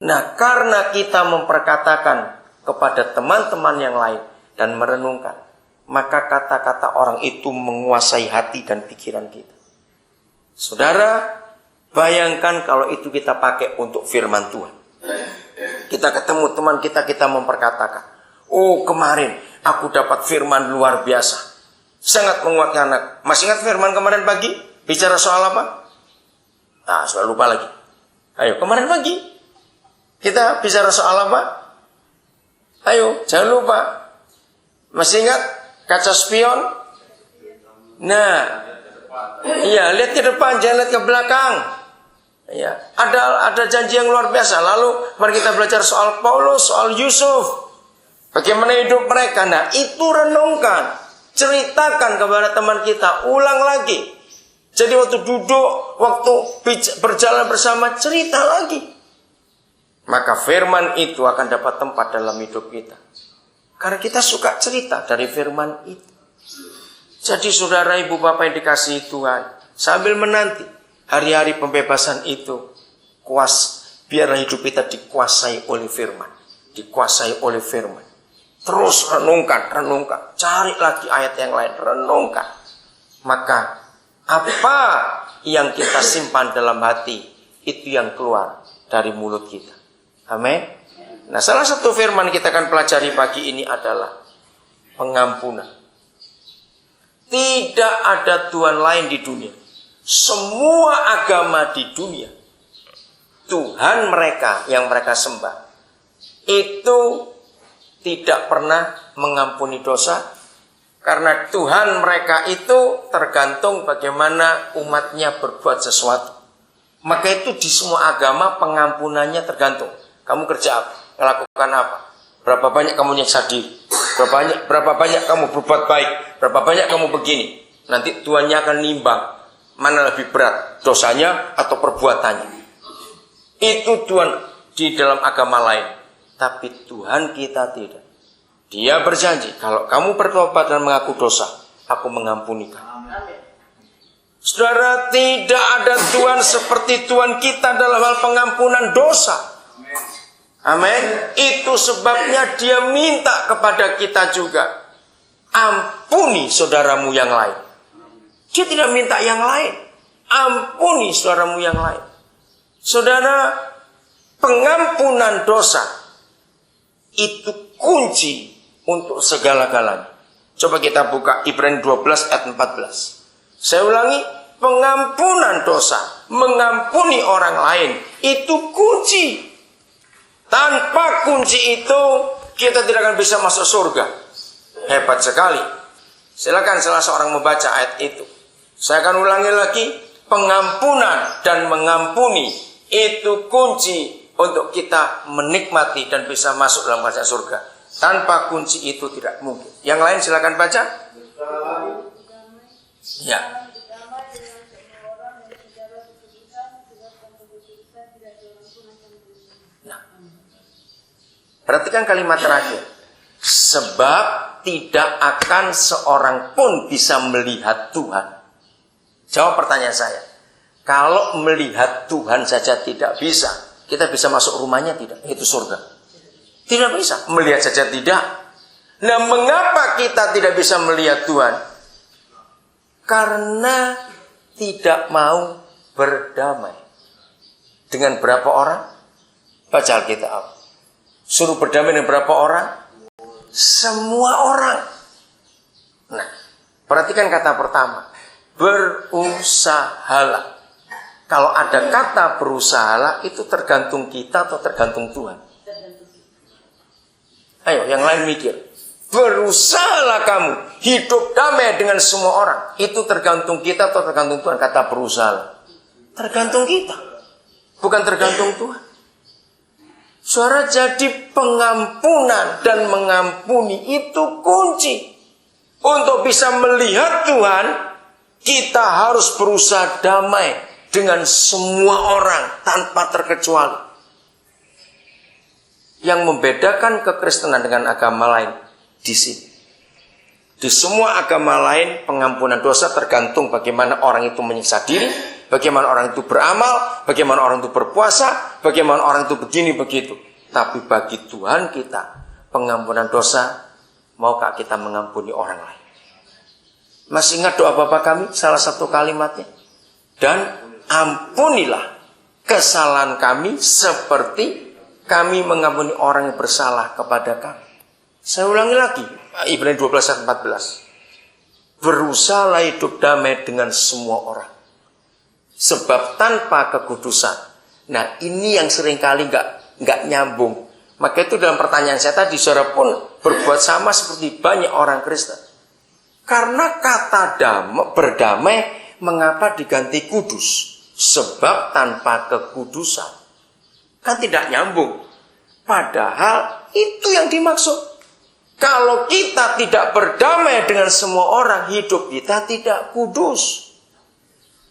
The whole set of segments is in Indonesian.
Nah, karena kita memperkatakan kepada teman-teman yang lain dan merenungkan, maka kata-kata orang itu menguasai hati dan pikiran kita. Saudara, bayangkan kalau itu kita pakai untuk firman Tuhan. Kita ketemu teman kita, kita memperkatakan, oh kemarin aku dapat firman luar biasa, sangat menguatkan anak. Masih ingat firman kemarin pagi? Bicara soal apa? Ah, sudah lupa lagi. Ayo, kemarin pagi kita bicara soal apa? Ayo, jangan lupa. Masih ingat kaca spion? Nah, iya, lihat ke depan, jangan lihat ke belakang. Ya, ada janji yang luar biasa. Lalu mari kita belajar soal Paulus, soal Yusuf. Bagaimana hidup mereka? Nah, itu renungkan, ceritakan kepada teman kita, ulang lagi. Jadi waktu duduk, waktu berjalan bersama, cerita lagi. Maka firman itu akan dapat tempat dalam hidup kita. Karena kita suka cerita dari firman itu. Jadi saudara, ibu, bapak yang dikasihi Tuhan, sambil menanti hari-hari pembebasan itu, biarlah hidup kita dikuasai oleh firman. Dikuasai oleh firman. Terus renungkan. Cari lagi ayat yang lain, renungkan. Maka apa yang kita simpan dalam hati, itu yang keluar dari mulut kita. Amin. Nah, salah satu firman kita akan pelajari pagi ini adalah pengampunan. Tidak ada Tuhan lain di dunia. Semua agama di dunia, Tuhan mereka yang mereka sembah itu tidak pernah mengampuni dosa. Karena Tuhan mereka itu tergantung bagaimana umatnya berbuat sesuatu. Maka itu di semua agama pengampunannya tergantung. Kamu kerja apa? Melakukan apa? Berapa banyak kamu nyiksa diri? Berapa banyak kamu berbuat baik? Berapa banyak kamu begini? Nanti Tuhannya akan nimbang. Mana lebih berat? Dosanya atau perbuatannya? Itu Tuhan di dalam agama lain. Tapi Tuhan kita tidak. Dia berjanji, kalau kamu bertobat dan mengaku dosa, aku mengampuni kamu. Saudara, tidak ada Tuhan seperti Tuhan kita dalam hal pengampunan dosa. Amin. Itu sebabnya dia minta kepada kita juga, ampuni saudaramu yang lain. Dia tidak minta yang lain. Ampuni saudaramu yang lain. Saudara, pengampunan dosa itu kunci untuk segala-galanya. Coba kita buka Ibrani 12 ayat 14. Saya ulangi, pengampunan dosa, mengampuni orang lain, itu kunci. Tanpa kunci itu, kita tidak akan bisa masuk surga. Hebat sekali. Silakan salah seorang membaca ayat itu. Saya akan ulangi lagi, pengampunan dan mengampuni, itu kunci untuk kita menikmati dan bisa masuk dalam kerajaan surga. Tanpa kunci itu tidak mungkin. Yang lain silakan baca. Ya. Nah, perhatikan kalimat terakhir. Sebab tidak akan seorang pun bisa melihat Tuhan. Jawab pertanyaan saya. Kalau melihat Tuhan saja tidak bisa, kita bisa masuk rumahnya tidak? Itu surga. Tidak bisa, melihat saja tidak. Nah, mengapa kita tidak bisa melihat Tuhan? Karena tidak mau berdamai. Dengan berapa orang? Baca Alkitab. Suruh berdamai dengan berapa orang? Semua orang. Nah, perhatikan kata pertama. Berusahalah. Kalau ada kata berusahalah, itu tergantung kita atau tergantung Tuhan? Ayo, yang lain mikir. Berusahalah kamu hidup damai dengan semua orang. Itu tergantung kita atau tergantung Tuhan? Kata berusahalah. Tergantung kita. Bukan tergantung Tuhan. Suara jadi pengampunan dan mengampuni itu kunci. Untuk bisa melihat Tuhan, kita harus berusaha damai dengan semua orang tanpa terkecuali. Yang membedakan kekristenan dengan agama lain di sini. Di semua agama lain pengampunan dosa tergantung bagaimana orang itu menyiksa diri, Bagaimana orang itu beramal, bagaimana orang itu berpuasa, bagaimana orang itu begini begitu. Tapi bagi Tuhan kita, pengampunan dosa, maukah kita mengampuni orang lain? Masih ingat doa Bapa kami? Salah satu kalimatnya. Dan ampunilah kesalahan kami seperti kami mengampuni orang yang bersalah kepada kami. Saya ulangi lagi, Ibrani 12 ayat 14. Berusahalah hidup damai dengan semua orang. Sebab tanpa kekudusan. Nah, ini yang seringkali nggak nyambung. Maka itu dalam pertanyaan saya tadi, saudara pun berbuat sama seperti banyak orang Kristen. Karena kata berdamai, mengapa diganti kudus? Sebab tanpa kekudusan. Kan tidak nyambung. Padahal itu yang dimaksud. Kalau kita tidak berdamai dengan semua orang, hidup kita tidak kudus.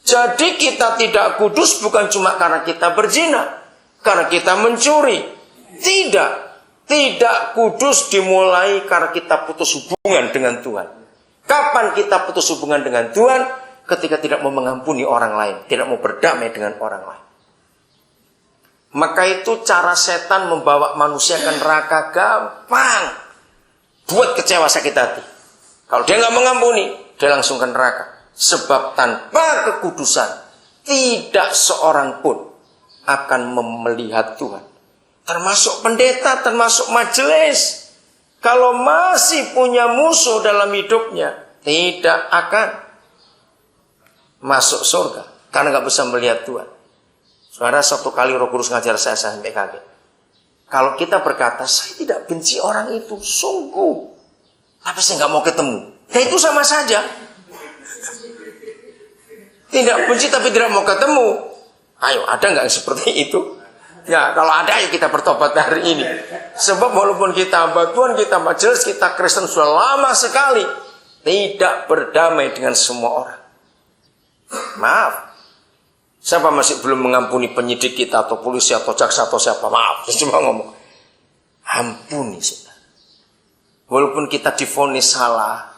Jadi kita tidak kudus bukan cuma karena kita berzina, karena kita mencuri. Tidak. Tidak kudus dimulai karena kita putus hubungan dengan Tuhan. Kapan kita putus hubungan dengan Tuhan? Ketika tidak mau mengampuni orang lain, tidak mau berdamai dengan orang lain. Maka itu cara setan membawa manusia ke neraka gampang. Buat kecewa sakit hati. Kalau dia nggak mengampuni, dia langsung ke neraka. Sebab tanpa kekudusan, tidak seorang pun akan melihat Tuhan. Termasuk pendeta, termasuk majelis. Kalau masih punya musuh dalam hidupnya, tidak akan masuk surga. Karena nggak bisa melihat Tuhan. Saudara, satu kali Roh Kudus ngajar saya sampai kaget. Kalau kita berkata, saya tidak benci orang itu, sungguh. Tapi saya nggak mau ketemu. Ya itu sama saja. Tidak benci tapi tidak mau ketemu. Ayo, ada nggak seperti itu? Ya, kalau ada, ayo kita bertobat hari ini. Sebab walaupun kita hamba Tuhan, kita majelis, kita Kristen sudah lama sekali tidak berdamai dengan semua orang. Maaf. Siapa masih belum mengampuni penyidik kita atau polisi atau jaksa atau siapa? Maaf, saya cuma ngomong. Ampuni, saudara. Walaupun kita divonis salah,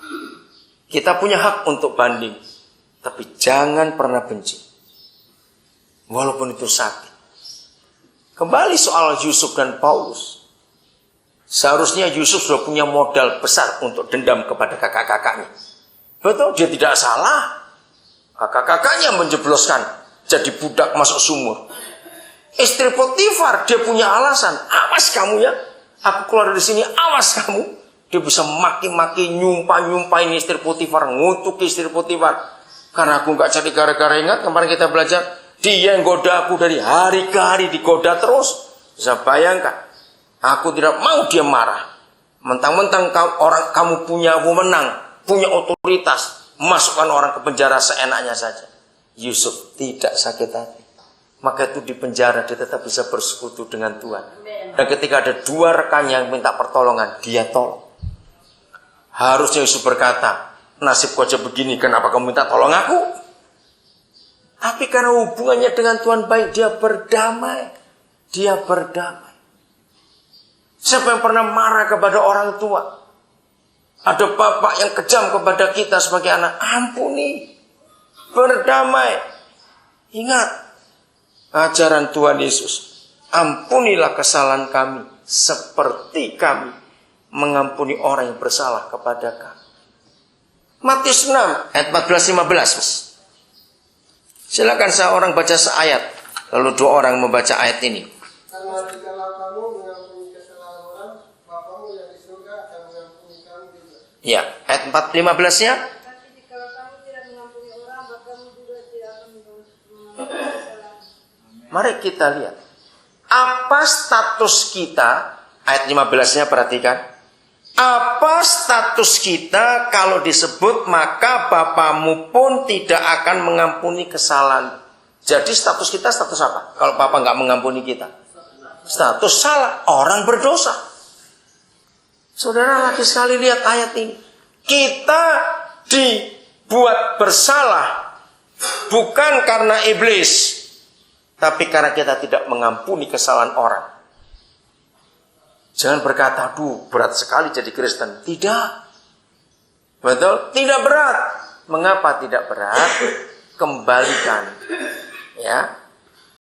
kita punya hak untuk banding. Tapi jangan pernah benci. Walaupun itu sakit. Kembali soal Yusuf dan Paulus. Seharusnya Yusuf sudah punya modal besar untuk dendam kepada kakak-kakaknya. Betul, dia tidak salah. Kakak-kakaknya menjebloskan jadi budak masuk sumur. Istri Potifar, dia punya alasan. Awas kamu ya. Aku keluar dari sini, awas kamu. Dia bisa maki-maki, nyumpah-nyumpahin istri Potifar, ngutuki istri Potifar. Karena aku nggak cari gara-gara. Ingat kemarin kita belajar, dia yang goda aku dari hari ke hari, digoda terus. Bisa bayangkan, aku tidak mau dia marah. Mentang-mentang kamu punya wewenang, punya otoritas, masukkan orang ke penjara seenaknya saja. Yusuf tidak sakit hati. Maka itu di penjara dia tetap bisa bersekutu dengan Tuhan. Dan ketika ada dua rekannya yang minta pertolongan, dia tolong. Harusnya Yusuf berkata, nasibku aja begini, kenapa kamu minta tolong aku? Tapi karena hubungannya dengan Tuhan baik, dia berdamai. Dia berdamai. Siapa yang pernah marah kepada orang tua? Ada bapak yang kejam kepada kita sebagai anak, ampuni. Berdamai. Ingat ajaran Tuhan Yesus. Ampunilah kesalahan kami seperti kami mengampuni orang yang bersalah kepada kami. Matius 6 ayat 14-15. Silakan seorang baca seayat, lalu dua orang membaca ayat ini. Karena jikalau kamu mengampuni kesalahan orang, Bapamu yang di surga akan mengampuni kamu juga. Ya, ayat 15-nya. Tapi jikalau kamu tidak mengampuni orang, Bapamu juga tidak akan mengampuni kesalahan. Mari kita lihat. Apa status kita? Ayat 15-nya perhatikan. Apa status kita kalau disebut maka Bapamu pun tidak akan mengampuni kesalahan. Jadi status kita status apa? Kalau Bapa nggak mengampuni kita, status salah, orang berdosa. Saudara lagi sekali lihat ayat ini. Kita dibuat bersalah bukan karena iblis, tapi karena kita tidak mengampuni kesalahan orang. Jangan berkata, aduh berat sekali jadi Kristen. Tidak. Betul? Tidak berat. Mengapa tidak berat? Kembalikan Ya,